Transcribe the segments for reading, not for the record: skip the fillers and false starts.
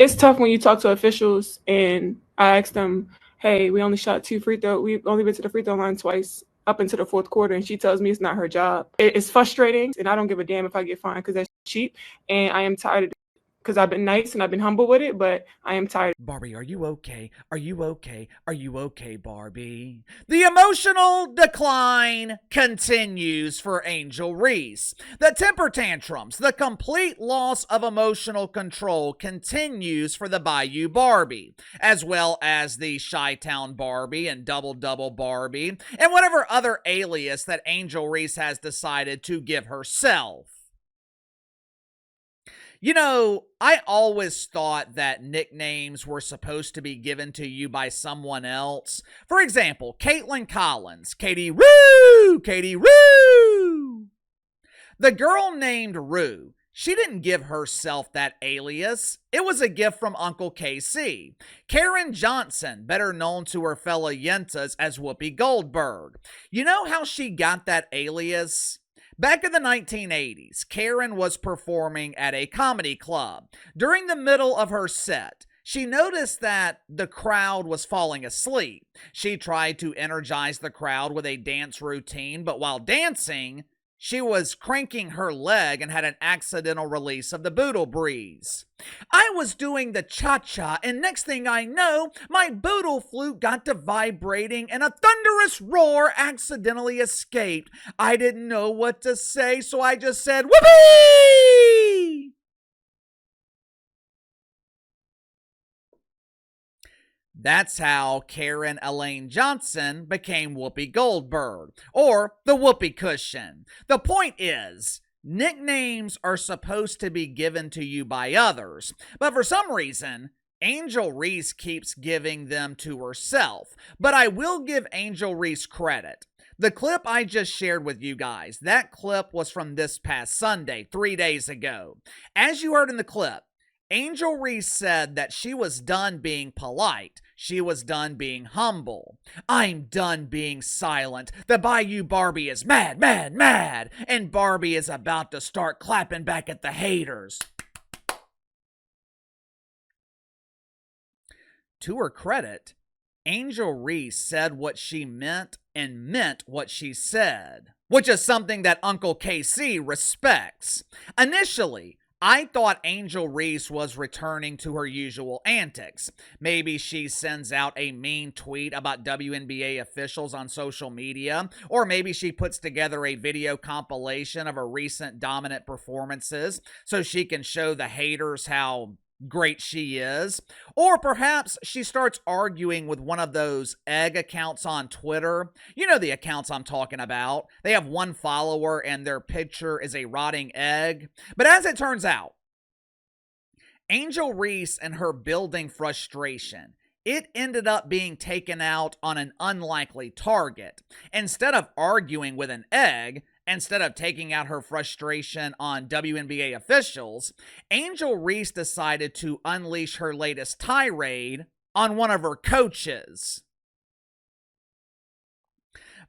It's tough when you talk to officials and I asked them, "Hey, we only shot 2 free throw. We've only been to the free throw line twice up into the fourth quarter," and she tells me it's not her job. It's frustrating, and I don't give a damn if I get fined because that's cheap. And I am tired of it because I've been nice and I've been humble with it, but I am tired. Barbie, are you okay? Are you okay? Are you okay, Barbie? The emotional decline continues for Angel Reese. The temper tantrums, the complete loss of emotional control continues for the Bayou Barbie, as well as the Chi-Town Barbie and Double Double Barbie, and whatever other alias that Angel Reese has decided to give herself. You know, I always thought that nicknames were supposed to be given to you by someone else. For example, Caitlin Collins, Katie Roo, Katie Roo. The girl named Roo, she didn't give herself that alias. It was a gift from Uncle KC. Karen Johnson, better known to her fellow Yentas as Whoopi Goldberg. You know how she got that alias? Back in the 1980s, Karen was performing at a comedy club. During the middle of her set, she noticed that the crowd was falling asleep. She tried to energize the crowd with a dance routine, but while dancing, she was cranking her leg and had an accidental release of the boodle breeze. I was doing the cha-cha, and next thing I know, my boodle flute got to vibrating and a thunderous roar accidentally escaped. I didn't know what to say, so I just said, "Whoopee!" That's how Karen Elaine Johnson became Whoopi Goldberg, or the Whoopee Cushion. The point is, nicknames are supposed to be given to you by others, but for some reason, Angel Reese keeps giving them to herself. But I will give Angel Reese credit. The clip I just shared with you guys, that clip was from this past Sunday, 3 days ago. As you heard in the clip, Angel Reese said that she was done being polite. She was done being humble. "I'm done being silent. The Bayou Barbie is mad, mad, mad. And Barbie is about to start clapping back at the haters." To her credit, Angel Reese said what she meant and meant what she said, which is something that Uncle KC respects. Initially, I thought Angel Reese was returning to her usual antics. Maybe she sends out a mean tweet about WNBA officials on social media, or maybe she puts together a video compilation of her recent dominant performances so she can show the haters how great she is. Or perhaps she starts arguing with one of those egg accounts on Twitter. You know the accounts I'm talking about. They have one follower and their picture is a rotting egg. But as it turns out, Angel Reese and her building frustration, it ended up being taken out on an unlikely target. Instead of arguing with an egg, instead of taking out her frustration on WNBA officials, Angel Reese decided to unleash her latest tirade on one of her coaches.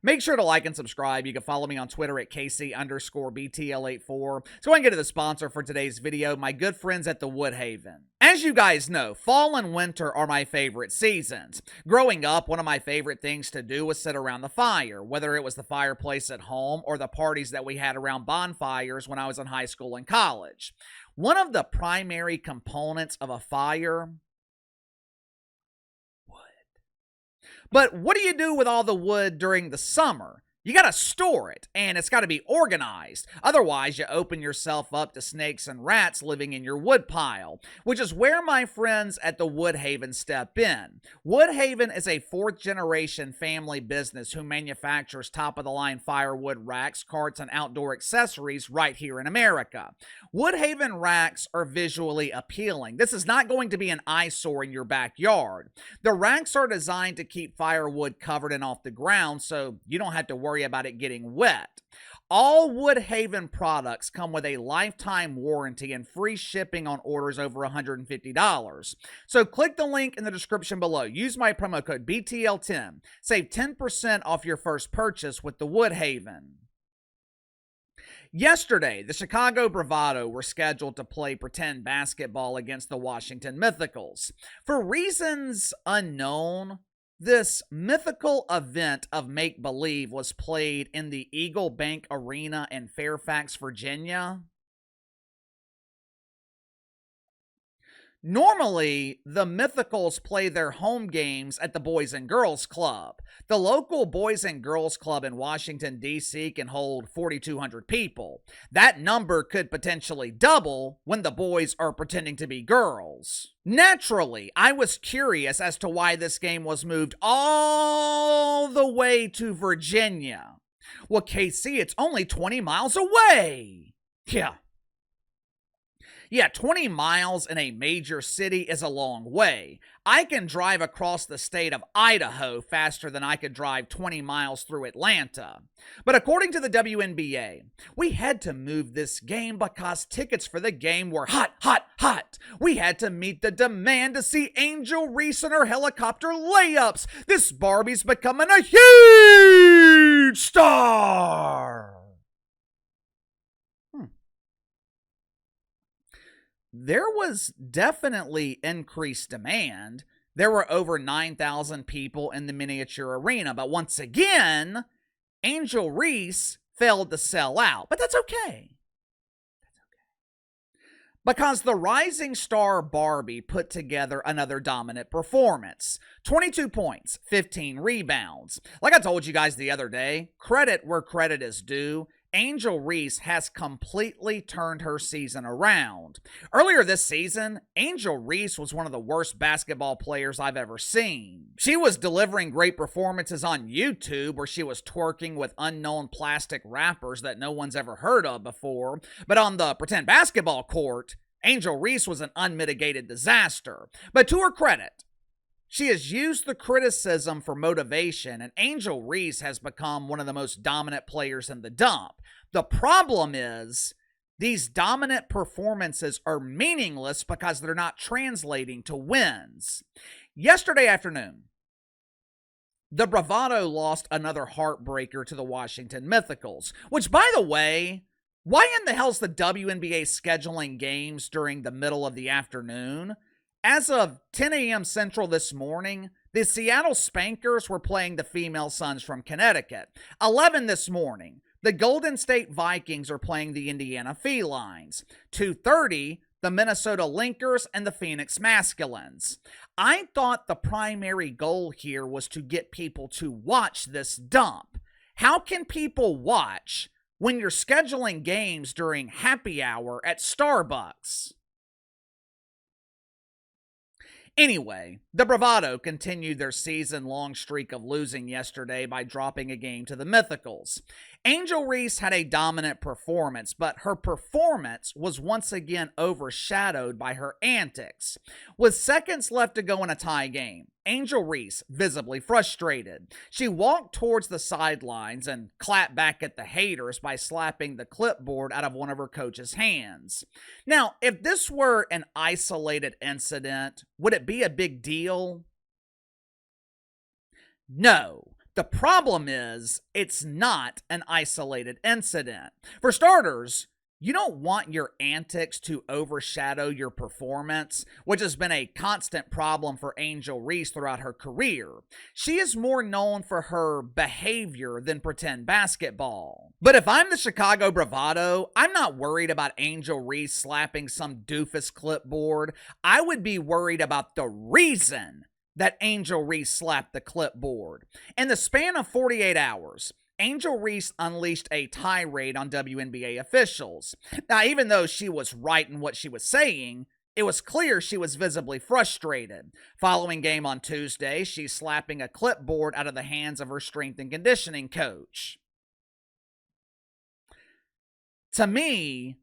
Make sure to like and subscribe. You can follow me on Twitter at KC_BTL84. Let's go ahead and get to the sponsor for today's video, my good friends at the Woodhaven. As you guys know, fall and winter are my favorite seasons. Growing up, one of my favorite things to do was sit around the fire, whether it was the fireplace at home or the parties that we had around bonfires when I was in high school and college. One of the primary components of a fire, but what do you do with all the wood during the summer? You got to store it, and it's got to be organized. Otherwise, you open yourself up to snakes and rats living in your wood pile, which is where my friends at the Woodhaven step in. Woodhaven is a fourth-generation family business who manufactures top-of-the-line firewood racks, carts, and outdoor accessories right here in America. Woodhaven racks are visually appealing. This is not going to be an eyesore in your backyard. The racks are designed to keep firewood covered and off the ground, so you don't have to worry about it getting wet. All Woodhaven products come with a lifetime warranty and free shipping on orders over $150. So click the link in the description below. Use my promo code BTL10. Save 10% off your first purchase with the Woodhaven. Yesterday, the Chicago Bravado were scheduled to play pretend basketball against the Washington Mythicals. For reasons unknown, this mythical event of make-believe was played in the Eagle Bank Arena in Fairfax, Virginia. Normally, the Mythicals play their home games at the Boys and Girls Club. The local Boys and Girls Club in Washington, D.C. can hold 4,200 people. That number could potentially double when the boys are pretending to be girls. Naturally, I was curious as to why this game was moved all the way to Virginia. Well, KC, it's only 20 miles away. Yeah, 20 miles in a major city is a long way. I can drive across the state of Idaho faster than I could drive 20 miles through Atlanta. But according to the WNBA, we had to move this game because tickets for the game were hot. We had to meet the demand to see Angel Reese and her helicopter layups. This Barbie's becoming a huge star. There was definitely increased demand. There were over 9,000 people in the miniature arena, but once again, Angel Reese failed to sell out. But that's okay. Because the rising star Barbie put together another dominant performance. 22 points, 15 rebounds. Like I told you guys the other day, credit where credit is due. Angel Reese has completely turned her season around. Earlier this season, Angel Reese was one of the worst basketball players I've ever seen. She was delivering great performances on YouTube where she was twerking with unknown plastic rappers that no one's ever heard of before, but on the pretend basketball court, Angel Reese was an unmitigated disaster. But to her credit, she has used the criticism for motivation, and Angel Reese has become one of the most dominant players in the dump. The problem is, these dominant performances are meaningless because they're not translating to wins. Yesterday afternoon, the Bravado lost another heartbreaker to the Washington Mythicals, which, by the way, why in the hell's the WNBA scheduling games during the middle of the afternoon? As of 10 a.m. Central this morning, the Seattle Spankers were playing the Female Suns from Connecticut. 11 this morning, the Golden State Vikings are playing the Indiana Felines. 2:30, the Minnesota Linkers and the Phoenix Masculines. I thought the primary goal here was to get people to watch this dump. How can people watch when you're scheduling games during happy hour at Starbucks? Anyway, the Bravado continued their season-long streak of losing yesterday by dropping a game to the Mythicals. Angel Reese had a dominant performance, but her performance was once again overshadowed by her antics. With seconds left to go in a tie game, Angel Reese, visibly frustrated, she walked towards the sidelines and clapped back at the haters by slapping the clipboard out of one of her coach's hands. Now, if this were an isolated incident, would it be a big deal? No. The problem is, it's not an isolated incident. For starters, you don't want your antics to overshadow your performance, which has been a constant problem for Angel Reese throughout her career. She is more known for her behavior than pretend basketball. But if I'm the Chicago Bravado, I'm not worried about Angel Reese slapping some doofus clipboard. I would be worried about the reason that Angel Reese slapped the clipboard. In the span of 48 hours, Angel Reese unleashed a tirade on WNBA officials. Now, even though she was right in what she was saying, it was clear she was visibly frustrated. Following game on Tuesday, she's slapping a clipboard out of the hands of her strength and conditioning coach. To me,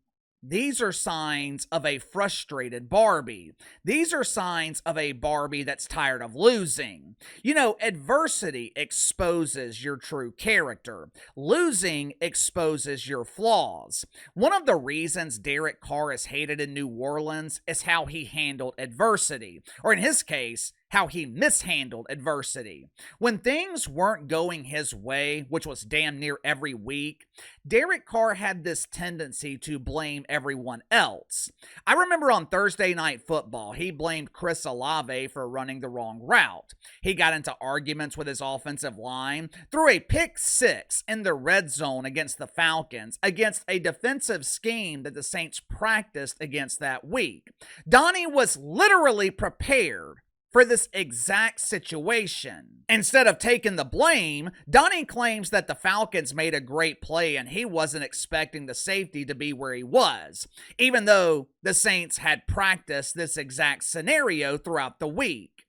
these are signs of a frustrated Barbie. These are signs of a Barbie that's tired of losing. You know, adversity exposes your true character. Losing exposes your flaws. One of the reasons Derek Carr is hated in New Orleans is how he handled adversity. Or in his case, how he mishandled adversity. When things weren't going his way, which was damn near every week, Derek Carr had this tendency to blame everyone else. I remember on Thursday Night Football, he blamed Chris Olave for running the wrong route. He got into arguments with his offensive line, threw a pick six in the red zone against the Falcons, against a defensive scheme that the Saints practiced against that week. Donnie was literally prepared for this exact situation. Instead of taking the blame, Donnie claims that the Falcons made a great play and he wasn't expecting the safety to be where he was, even though the Saints had practiced this exact scenario throughout the week.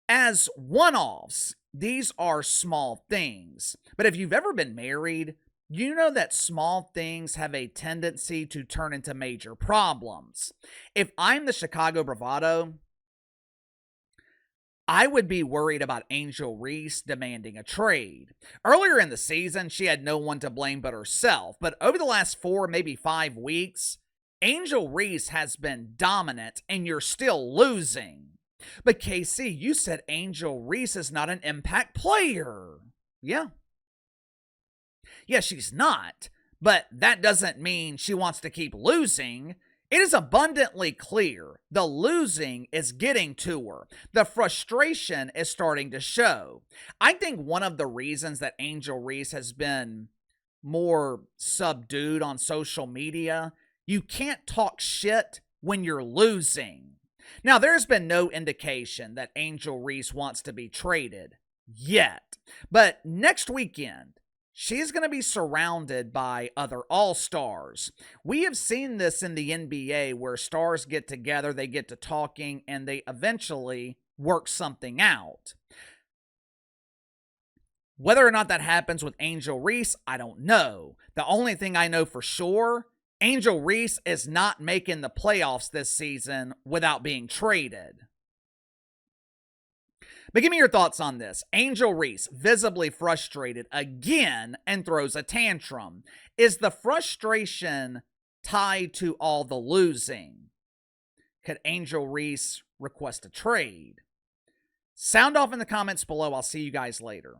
As one-offs, these are small things, but if you've ever been married, you know that small things have a tendency to turn into major problems. If I'm the Chicago Bravado, I would be worried about Angel Reese demanding a trade. Earlier in the season, she had no one to blame but herself, but over the last 4, maybe 5 weeks, Angel Reese has been dominant and you're still losing. But KC, you said Angel Reese is not an impact player. Yeah, she's not, but that doesn't mean she wants to keep losing. It is abundantly clear the losing is getting to her. The frustration is starting to show. I think one of the reasons that Angel Reese has been more subdued on social media, you can't talk shit when you're losing. Now, there's been no indication that Angel Reese wants to be traded yet, but next weekend, she's going to be surrounded by other all-stars. We have seen this in the NBA where stars get together, they get to talking, and they eventually work something out. Whether or not that happens with Angel Reese, I don't know. The only thing I know for sure, Angel Reese is not making the playoffs this season without being traded. But give me your thoughts on this. Angel Reese, visibly frustrated again and throws a tantrum. Is the frustration tied to all the losing? Could Angel Reese request a trade? Sound off in the comments below. I'll see you guys later.